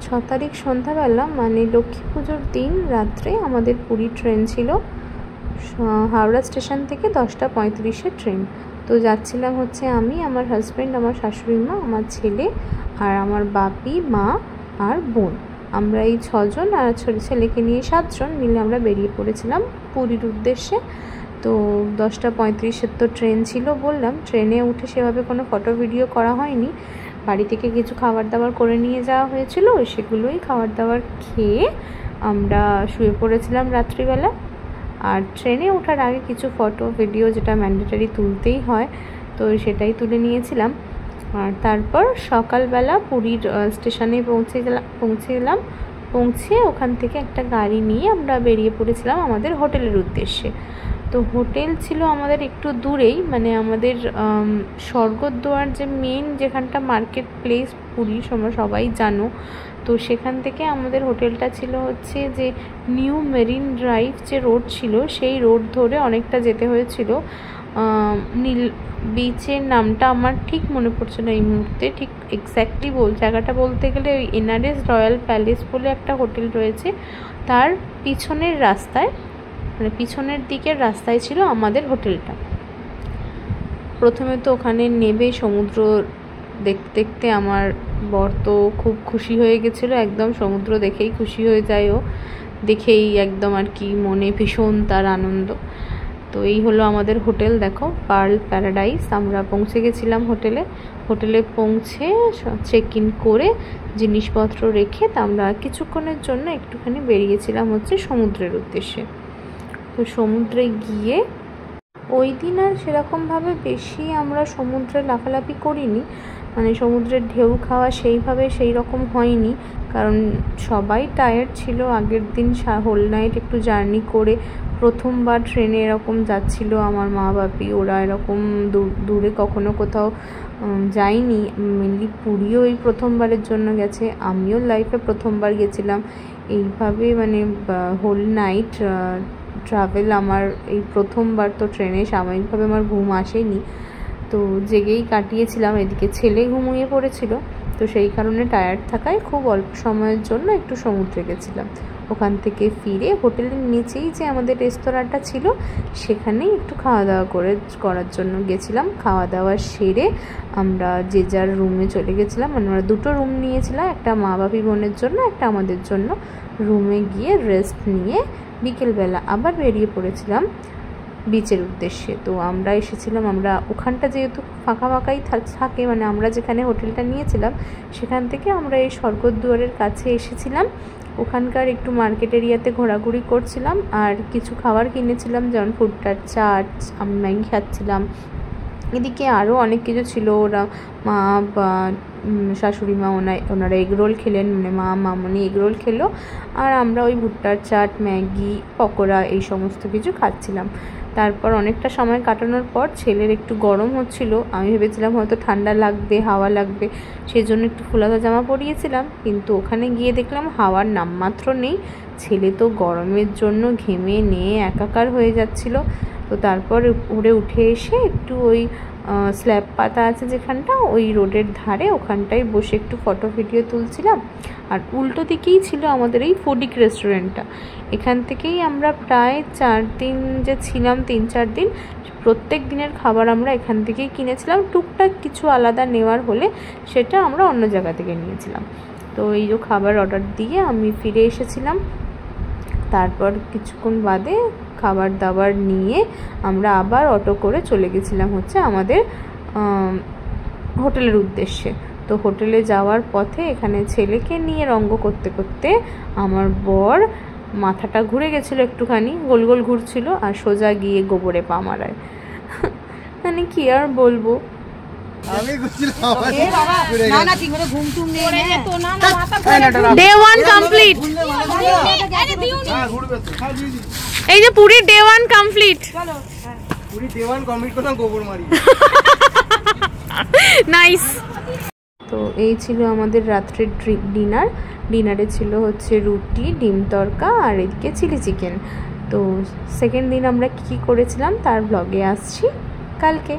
6 তারিখ সন্ধ্যাবেলা মানে লক্ষ্মী পুজোর দিন রাত্রে আমাদের পুরী ট্রেন ছিল। হাওড়া স্টেশন থেকে 10টা 35-এর ট্রেন। তো যাচ্ছিলাম হচ্ছে আমি, আমার হাজব্যান্ড, আমার শাশুড়ি মা, আমার ছেলে আর আমার বাপি, মা আর বোন। আমরা এই 6 জন আর ছেলেকে নিয়ে 7 জন মিলে আমরা বেরিয়ে পড়েছিলাম পুরীর উদ্দেশ্যে। তো 10টা 35-এর তো ট্রেন ছিল বললাম। ট্রেনে উঠে সেভাবে কোনো ফটো ভিডিও করা হয়নি। বাড়ি থেকে কিছু খাবার দাবার করে নিয়ে যাওয়া হয়েছিল, সেগুলোই খাবার দাবার খেয়ে আমরা শুয়ে পড়েছিলাম রাত্রিবেলা। আর ট্রেনে ওঠার আগে কিছু ফটো ভিডিও যেটা ম্যান্ডেটারি তুলতেই হয়, তো সেটাই তুলে নিয়েছিলাম। আর তারপর সকালবেলা পুরীর স্টেশনে পৌঁছে ওখান থেকে একটা গাড়ি নিয়ে আমরা বেরিয়ে পড়েছিলাম আমাদের হোটেলের উদ্দেশ্যে। তো হোটেল ছিল আমাদের একটু দূরেই, মানে আমাদের স্বর্গদ্বার যে মেন যেখানটা মার্কেট প্লেস পুরী সবাই জানো, তো সেখান থেকে আমাদের হোটেলটা ছিল হচ্ছে যে নিউ মেরিন ড্রাইভ যে রোড ছিল সেই রোড ধরে অনেকটা যেতে হয়েছিল। নীল বিচের নামটা আমার ঠিক মনে পড়ছে না এই মুহূর্তে, ঠিক এক্স্যাক্টলি জায়গাটা বলতে গেলে ওই এনআরএস রয়্যাল প্যালেস বলে একটা হোটেল রয়েছে, তার পিছনের রাস্তায়, মানে পিছনের দিকের রাস্তায় ছিল আমাদের হোটেলটা। প্রথমে তো ওখানে নেবে সমুদ্র দেখতে দেখতে আমার বর তো খুব খুশি হয়ে গেছিলো, একদম সমুদ্র দেখেই খুশি হয়ে যায় ও, দেখেই একদম আর কি মনে ভীষণ তার আনন্দ। তো এই হলো আমাদের হোটেল, দেখো পার্ল প্যারাডাইস। আমরা পৌঁছে গেছিলাম হোটেলে পৌঁছে চেক ইন করে জিনিসপত্র রেখে আমরা কিছুক্ষণের জন্য একটুখানি বেরিয়েছিলাম হচ্ছে সমুদ্রের উদ্দেশ্যে। তো সমুদ্রে গিয়ে ওই দিন আর সেরকমভাবে বেশি আমরা সমুদ্রে লাফালাফি করিনি, মানে সমুদ্রের ঢেউ খাওয়া সেই রকম হয়নি, কারণ সবাই টায়ার্ড ছিল। আগের দিন হোল নাইট একটু জার্নি করে প্রথমবার ট্রেনে এরকম যাচ্ছিল আমার মা বাপি, ওরা এরকম দূরে কখনো কোথাও যায়নি। মেনলি পুরীও এই প্রথমবারের জন্য গেছে, আমিও লাইফে প্রথমবার গেছিলাম এইভাবে, মানে হোল নাইট ট্রাভেল আমার এই প্রথমবার। তো ট্রেনে সাময়িকভাবে আমার ঘুম আসেনি, তো জেগেই কাটিয়েছিলাম। এদিকে ছেলে ঘুমিয়ে পড়েছিল, তো সেই কারণে টায়ার্ড থাকায় খুব অল্প সময়ের জন্য একটু সমুদ্রে গেছিলাম। ওখান থেকে ফিরে হোটেলের নিচেই যে আমাদের রেস্তোরাঁটা ছিল সেখানেই একটু খাওয়া দাওয়া করার জন্য গেছিলাম। খাওয়া দাওয়া সেরে আমরা যে যার রুমে চলে গেছিলাম, মানে আমরা 2টো রুম নিয়েছিলাম, একটা মা বাপি বোনের জন্য, একটা আমাদের জন্য। রুমে গিয়ে রেস্ট নিয়ে বিকেলবেলা আবার বেরিয়ে পড়েছিলাম বিচের উদ্দেশ্যে। তো আমরা এসেছিলাম, আমরা ওখানটা যেহেতু ফাঁকাই থাকে, মানে আমরা যেখানে হোটেলটা নিয়েছিলাম সেখান থেকে আমরা এই স্বর্গদ্বারের কাছে এসেছিলাম। ওখানকার একটু মার্কেট এরিয়াতে ঘোরাঘুরি করছিলাম আর কিছু খাবার কিনেছিলাম, যেমন ফুডটার চাট, আমি ম্যাগি খাচ্ছিলাম। এদিকে আরও অনেক কিছু ছিল, ওরা মা বা শাশুড়ি মা ওনারা এগরোল খেলেন, মানে মামনি এগরোল খেলো, আর আমরা ওই ভুট্টার চাট, ম্যাগি, পকোড়া এই সমস্ত কিছু খাচ্ছিলাম। তারপর অনেকটা সময় কাটানোর পর ছেলের একটু গরম হচ্ছিল, আমি ভেবেছিলাম হয়তো ঠান্ডা লাগবে, হাওয়া লাগবে, সেই জন্য একটু ফুলাতা জামা পরিয়েছিলাম, কিন্তু ওখানে গিয়ে দেখলাম হাওয়ার নামমাত্র নেই। ছেলে তো গরমের জন্য ঘেমে নিয়ে একাকার হয়ে যাচ্ছিল। তো তারপর উঠে এসে একটু ওই স্ল্যাব পাতা আছে যেখানটা, ওই রোডের ধারে, ওখানটায় বসে একটু ফটো ভিডিও তুলছিলাম। আর উল্টো দিকেই ছিল আমাদের এই ফুডিক রেস্টুরেন্টটা। এখান থেকেই আমরা প্রায় 4 দিন যে ছিলাম, 3-4 দিন, প্রত্যেক দিনের খাবার আমরা এখান থেকেই কিনেছিলাম। টুকটাক কিছু আলাদা নেওয়ার হলে সেটা আমরা অন্য জায়গা থেকে নিয়েছিলাম। তো এই যে খাবার অর্ডার দিয়ে আমি ফিরে এসেছিলাম। তারপর কিছুক্ষণ বাদে খাবার দাবার নিয়ে আমরা আবার অটো করে চলে গেছিলাম হচ্ছে আমাদের হোটেলের উদ্দেশ্যে। তো হোটেলে যাওয়ার পথে এখানে ছেলেকে নিয়ে রঙ্গ করতে করতে আমার বর মাথাটা ঘুরে গেছিলো, একটুখানি গোল গোল ঘুরছিল, আর সোজা গিয়ে গোবরে পা মারায়। মানে কি আর বলবো, ডে 1 কমপ্লিট। এই যে Puri day 1 complete, Puri day 1 complete করলাম, গোবর মারি। নাইস। তো এই ছিল আমাদের রাত্রের ডিনারে ছিল হচ্ছে রুটি, ডিম তড়কা আর এদিকে চিলি চিকেন। তো সেকেন্ড দিন আমরা কী করেছিলাম তার ব্লগে আসছি কালকে।